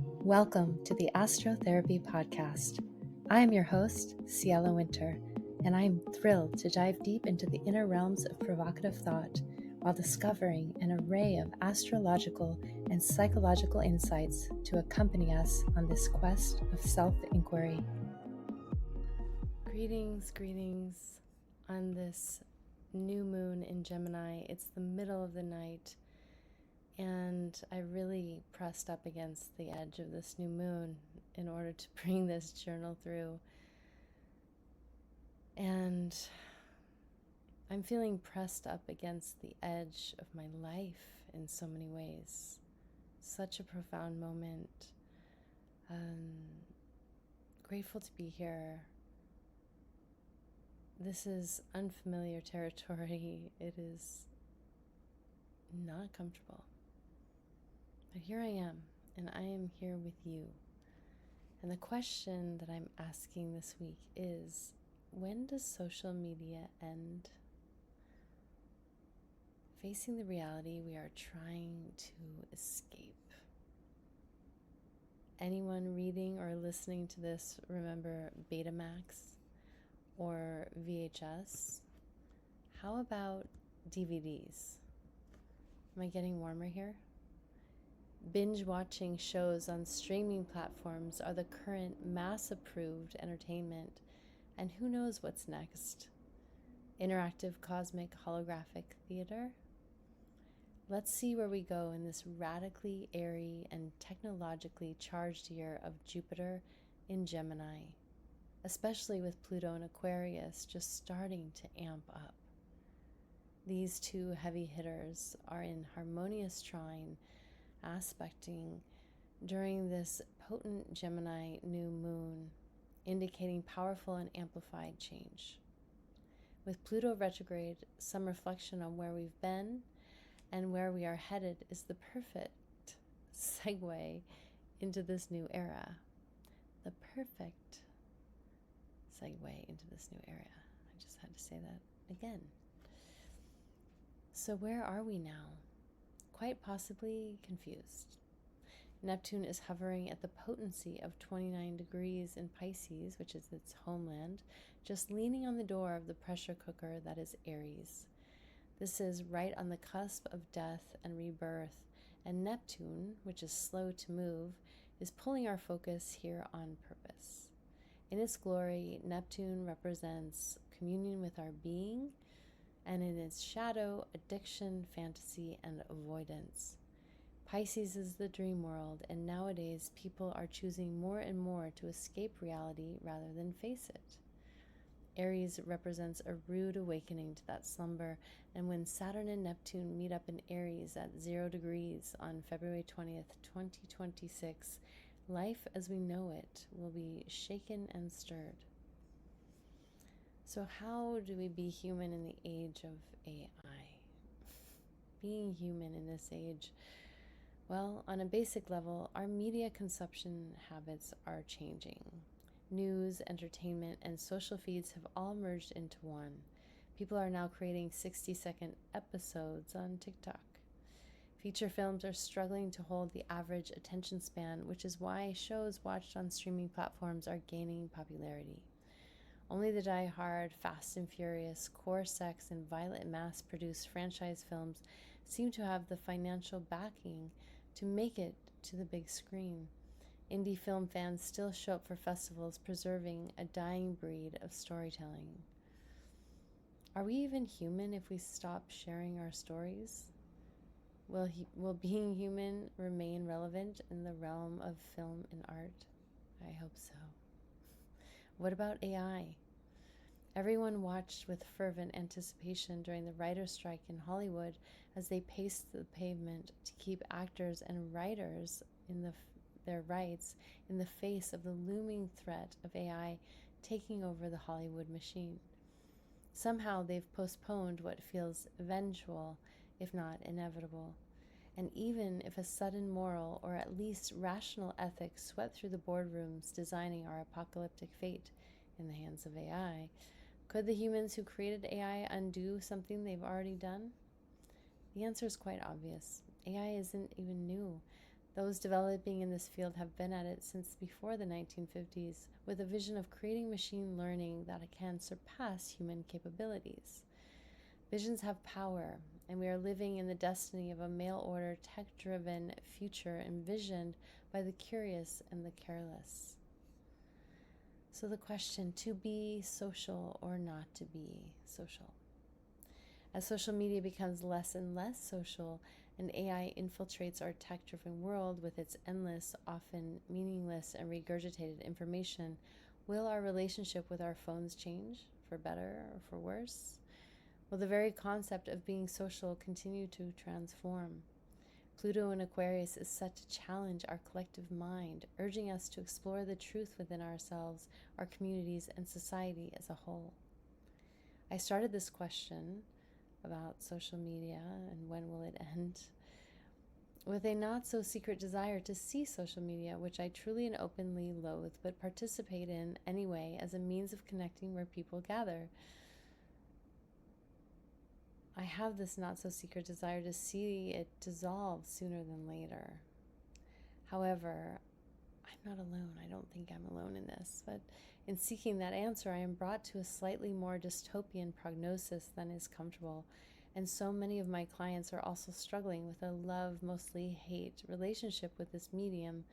Welcome to the Astrotherapy podcast. I am your host, Ciela Winter, and I am thrilled to dive deep into the inner realms of provocative thought while discovering an array of astrological and psychological insights to accompany us on this quest of self-inquiry. Greetings on this new moon in Gemini. It's the middle of the night, and I really pressed up against the edge of this new moon in order to bring this journal through. And I'm feeling pressed up against the edge of my life in so many ways. Such a profound moment. Grateful to be here. This is unfamiliar territory. It is not comfortable. But here I am, and I am here with you. And the question that I'm asking this week is, when does social media end? Facing the reality we are trying to escape. Anyone reading or listening to this remember Betamax or VHS? How about DVDs? Am I getting warmer here? Binge watching shows on streaming platforms are the current mass-approved entertainment, and who knows what's next? Interactive cosmic holographic theater? Let's see where we go in this radically airy and technologically charged year of Jupiter in Gemini, especially with Pluto in Aquarius just starting to amp up. These two heavy hitters are in harmonious trine, aspecting during this potent Gemini new moon, indicating powerful and amplified change. With Pluto retrograde, some reflection on where we've been and where we are headed is the perfect segue into this new era. The perfect segue into this new era. I just had to say that again. So where are we now? Quite possibly confused. Neptune is hovering at the potency of 29 degrees in Pisces, which is its homeland, just leaning on the door of the pressure cooker that is Aries. This is right on the cusp of death and rebirth, and Neptune, which is slow to move, is pulling our focus here on purpose. In its glory, Neptune represents communion with our being, and in its shadow, addiction, fantasy, and avoidance. Pisces is the dream world, and nowadays people are choosing more and more to escape reality rather than face it. Aries represents a rude awakening to that slumber, and when Saturn and Neptune meet up in Aries at 0 degrees on February 20th, 2026, life as we know it will be shaken and stirred. So how do we be human in the age of AI? Being human in this age, well, on a basic level, our media consumption habits are changing. News, entertainment, and social feeds have all merged into one. People are now creating 60-second episodes on TikTok. Feature films are struggling to hold the average attention span, which is why shows watched on streaming platforms are gaining popularity. Only the die-hard, Fast and Furious, core sex, and violent mass-produced franchise films seem to have the financial backing to make it to the big screen. Indie film fans still show up for festivals, preserving a dying breed of storytelling. Are we even human if we stop sharing our stories? Will being human remain relevant in the realm of film and art? I hope so. What about AI? Everyone watched with fervent anticipation during the writer's strike in Hollywood as they paced the pavement to keep actors and writers in their rights in the face of the looming threat of AI taking over the Hollywood machine. Somehow they've postponed what feels eventual, if not inevitable. And even if a sudden moral or at least rational ethics swept through the boardrooms designing our apocalyptic fate in the hands of AI, could the humans who created AI undo something they've already done? The answer is quite obvious. AI isn't even new. Those developing in this field have been at it since before the 1950s, with a vision of creating machine learning that can surpass human capabilities. Visions have power, and we are living in the destiny of a mail-order, tech-driven future envisioned by the curious and the careless. So the question, to be social or not to be social? As social media becomes less and less social, and AI infiltrates our tech-driven world with its endless, often meaningless and regurgitated information, will our relationship with our phones change, for better or for worse? Will the very concept of being social continue to transform? Pluto in Aquarius is set to challenge our collective mind, urging us to explore the truth within ourselves, our communities, and society as a whole. I started this question about social media and when will it end with a not-so-secret desire to see social media, which I truly and openly loathe, but participate in anyway as a means of connecting where people gather. I have this not-so-secret desire to see it dissolve sooner than later. However, I'm not alone. I don't think I'm alone in this, but in seeking that answer, I am brought to a slightly more dystopian prognosis than is comfortable, and so many of my clients are also struggling with a love, mostly hate relationship with this medium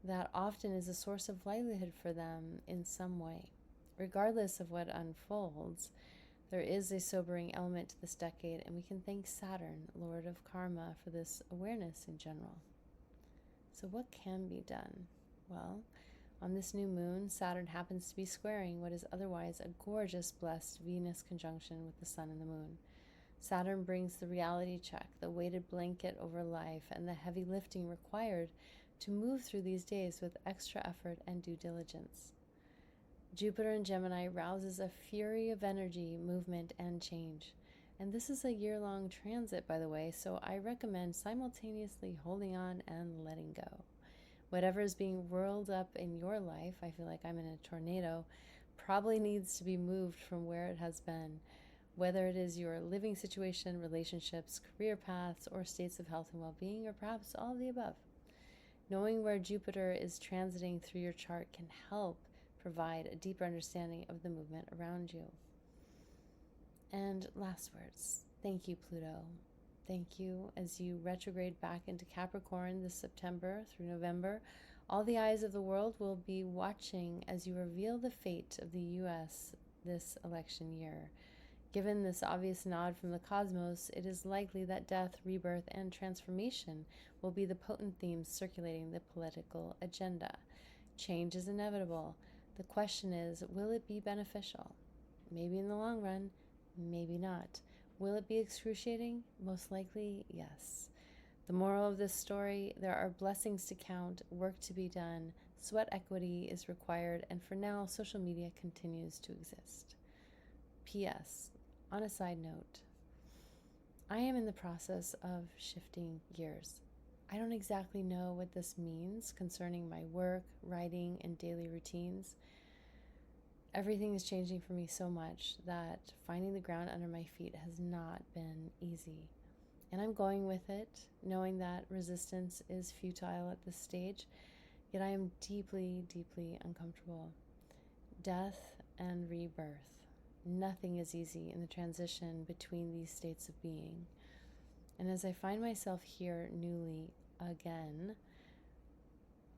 that often is a source of livelihood for them in some way. Regardless of what unfolds, there is a sobering element to this decade, and we can thank Saturn, Lord of Karma, for this awareness in general. So what can be done? Well, on this new moon, Saturn happens to be squaring what is otherwise a gorgeous, blessed Venus conjunction with the Sun and the Moon. Saturn brings the reality check, the weighted blanket over life, and the heavy lifting required to move through these days with extra effort and due diligence. Jupiter in Gemini rouses a fury of energy, movement, and change. And this is a year-long transit, by the way, so I recommend simultaneously holding on and letting go. Whatever is being whirled up in your life, I feel like I'm in a tornado, probably needs to be moved from where it has been, whether it is your living situation, relationships, career paths, or states of health and well-being, or perhaps all of the above. Knowing where Jupiter is transiting through your chart can help provide a deeper understanding of the movement around you. And last words. Thank you, Pluto. Thank you as you retrograde back into Capricorn this September through November. All the eyes of the world will be watching as you reveal the fate of the U.S. this election year. Given this obvious nod from the cosmos, it is likely that death, rebirth, and transformation will be the potent themes circulating the political agenda. Change is inevitable. The question is, will it be beneficial? Maybe in the long run, maybe not. Will it be excruciating? Most likely, yes. The moral of this story, there are blessings to count, work to be done, sweat equity is required, and for now, social media continues to exist. P.S. On a side note, I am in the process of shifting gears. I don't exactly know what this means concerning my work, writing, and daily routines. Everything is changing for me so much that finding the ground under my feet has not been easy. And I'm going with it, knowing that resistance is futile at this stage, yet I am deeply, deeply uncomfortable. Death and rebirth. Nothing is easy in the transition between these states of being. And as I find myself here newly again,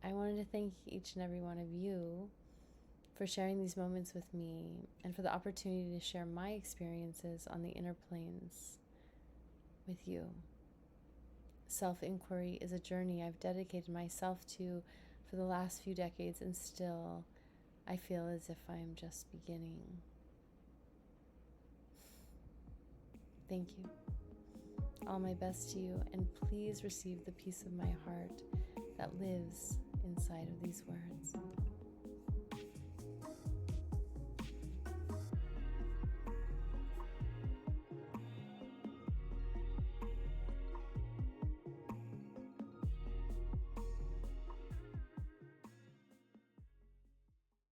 I wanted to thank each and every one of you for sharing these moments with me and for the opportunity to share my experiences on the inner planes with you. Self-inquiry is a journey I've dedicated myself to for the last few decades, and still I feel as if I'm just beginning. Thank you. All my best to you, and please receive the peace of my heart that lives inside of these words.